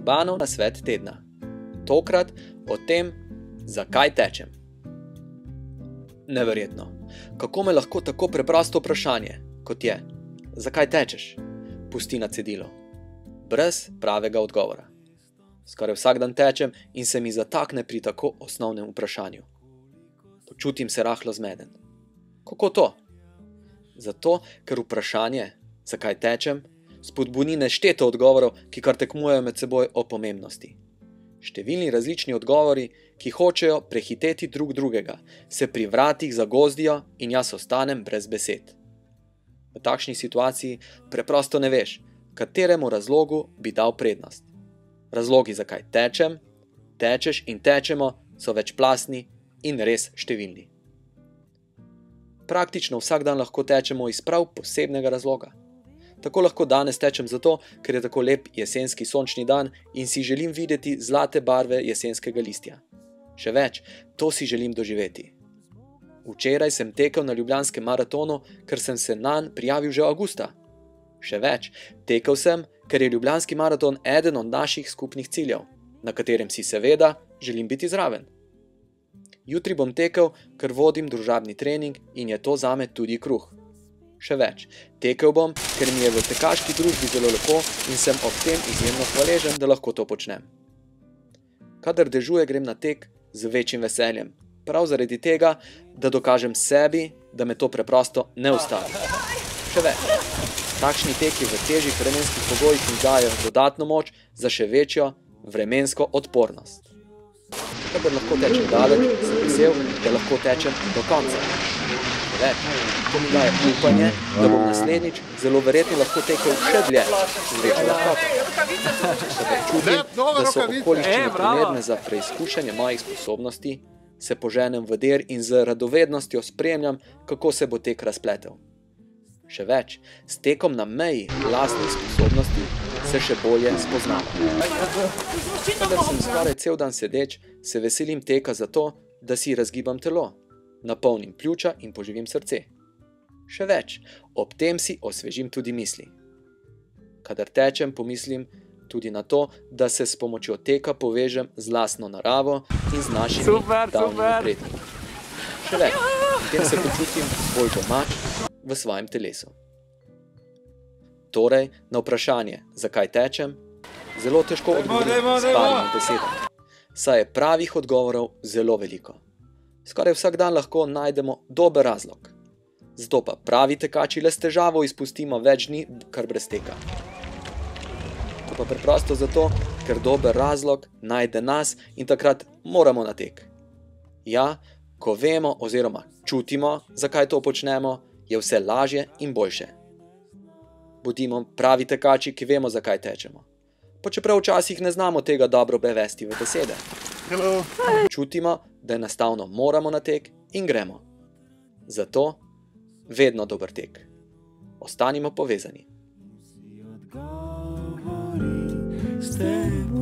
Urbanov nasvet tedna. Tokrat o tem, zakaj tečem. Neverjetno. Kako me lahko tako preprosto vprašanje, kot je, zakaj tečeš, pusti na cedilu, brez pravega odgovora. Skoraj vsak dan tečem in se mi zatakne pri tako osnovnem vprašanju. Počutim se rahlo zmeden. Kako to? Zato, ker vprašanje, zakaj tečem, spodbudi nešteto odgovorov, ki kar tekmujejo med seboj o pomembnosti. Številni različni odgovori, ki hočejo prehiteti drug drugega, se pri vratih zagozdijo in jaz ostanem brez besed. V takšni situaciji preprosto ne veš, kateremu razlogu bi dal prednost. Razlogi, zakaj tečem, tečeš in tečemo, so večplastni in res številni. Praktično vsak dan lahko tečemo iz prav posebnega razloga. Tako lahko danes tečem zato, ker je tako lep jesenski sončni dan in si želim videti zlate barve jesenskega listja. Še več, to si želim doživeti. Včeraj sem tekel na ljubljanskem maratonu, ker sem se nanj prijavil že avgusta. Še več, tekel sem, ker je ljubljanski maraton eden od naših skupnih ciljev, na katerem si seveda želim biti zraven. Jutri bom tekel, ker vodim družabni trening in je to zame tudi kruh. Še več, tekel bom, ker mi je v tekaški družbi zelo lepo in sem ob tem izjemno hvaležen, da lahko to počnem. Kadar dežuje, grem na tek z večjim veseljem, prav zaradi tega, da dokažem sebi, da me to preprosto ne ustavi. Še več, takšni teki v težjih vremenskih pogojih mi dajo dodatno moč za še večjo vremensko odpornost. Kadar lahko tečem daleč, sem vesel, da lahko tečem do konca. Še več, to mi daje upanje, da bom naslednjič zelo verjetno lahko tekel še dlje, z večjo lahkoto. Kadar čutim, da so okoliščine primerne za preizkušanje mojih sposobnosti, se poženem v dir in z radovednostjo spremljam, kako se bo tek razpletel. Še več, s tekom na meji lastnih sposobnosti se še bolje spoznavam. Kadar sem skoraj cel dan sedeč, se veselim teka zato, da si razgibam telo, napolnim pljuča in poživim srce. Še več, ob tem si osvežim tudi misli. Kadar tečem, pomislim tudi na to, da se s pomočjo teka povežem z lastno naravo in z našimi davnimi predniki. Še več, v tem se počutim bolj domač v svojem telesu. Torej, na vprašanje, zakaj tečem, zelo težko odgovorim s parimi besedami, saj je pravih odgovorov zelo veliko. Skoraj vsak dan lahko najdemo dober razlog. Zato pa pravi tekači le s težavo izpustimo več dni kar brez teka. To pa preprosto zato, ker dober razlog najde nas in takrat moramo na tek. Ja, ko vemo oziroma čutimo, zakaj to počnemo, je vse lažje in boljše. Bodimo pravi tekači, ki vemo, zakaj tečemo. Pa čeprav včasih ne znamo tega dobro prevesti v besede. Čutimo, da enostavno moramo na tek in gremo. Zato vedno dober tek. Ostanimo povezani. S teboj